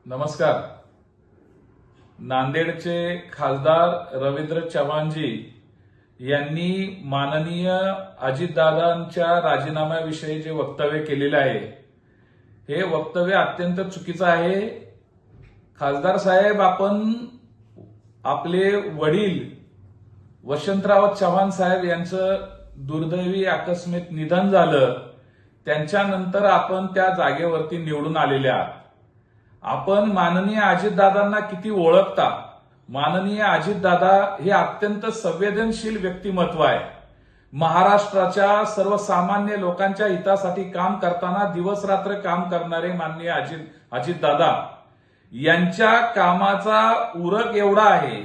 नमस्कार. नांदेडचे खासदार रवींद्र चव्हाणजी यांनी माननीय अजितदादांच्या राजीनाम्याविषयी जे वक्तव्य केलेले आहे हे वक्तव्य अत्यंत चुकीचं आहे. खासदार साहेब, आपण आपले वडील वसंतराव चव्हाण साहेब यांचं दुर्दैवी आकस्मिक निधन झालं, त्यांच्यानंतर आपण त्या जागेवरती निवडून आलेले आहात. आपण माननीय अजितदादांना किती ओळखता. माननीय अजितदादा हे अत्यंत संवेदनशील व्यक्तिमत्व आहे. महाराष्ट्राच्या सर्वसामान्य लोकांच्या हितासाठी काम करताना दिवसरात्र काम करणारे माननीय अजितदादा यांच्या कामाचा उरक एवढा आहे.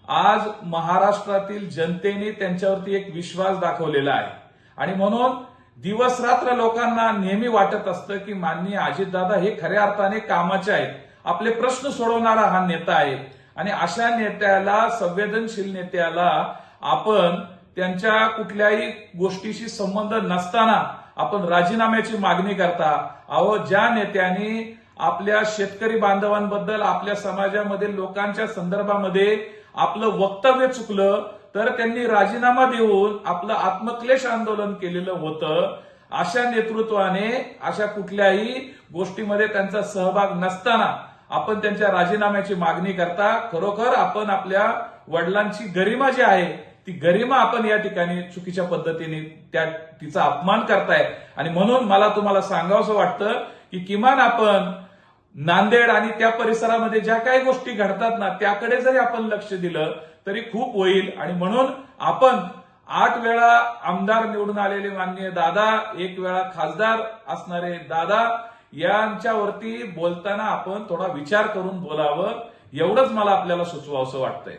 आज महाराष्ट्रातील जनतेने त्यांच्यावरती एक विश्वास दाखवलेला आहे आणि म्हणून दिवसरात्र लोकांना नेहमी वाटत असतं की माननीय अजितदादा हे खऱ्या अर्थाने कामाचे आहेत. आपले प्रश्न सोडवणारा हा नेता आहे आणि अशा नेत्याला, संवेदनशील नेत्याला आपण त्यांच्या कुठल्याही गोष्टीशी संबंध नसताना आपण राजीनाम्याची मागणी करता. अहो, ज्या नेत्यांनी आपल्या शेतकरी बांधवांबद्दल, आपल्या समाजामधील लोकांच्या संदर्भामध्ये आपलं वक्तव्य चुकलं तर त्यांनी राजीनामा देऊन आपलं आत्मक्लेश आंदोलन केलेलं होतं. अशा नेतृत्वाने अशा कुठल्याही गोष्टीमध्ये त्यांचा सहभाग नसताना आपण त्यांच्या राजीनाम्याची मागणी करता. खरोखर आपण आपल्या वडिलांची गरिमा जी आहे ती गरिमा आपण या ठिकाणी चुकीच्या पद्धतीने तिचा अपमान करताय आणि म्हणून मला तुम्हाला सांगावंसं वाटतं की किमान आपण नांदेड आणि त्या परिसरामध्ये ज्या काही गोष्टी घडतात ना त्याकडे जरी आपण लक्ष दिलं तरी खूप होईल. आणि म्हणून आपण 8 वेळा आमदार निवडून आलेले माननीय दादा, 1 वेळा खासदार असणारे दादा यांच्यावरती बोलताना आपण थोडा विचार करून बोलावं, एवढंच मला आपल्याला सुचवावंसं वाटतंय.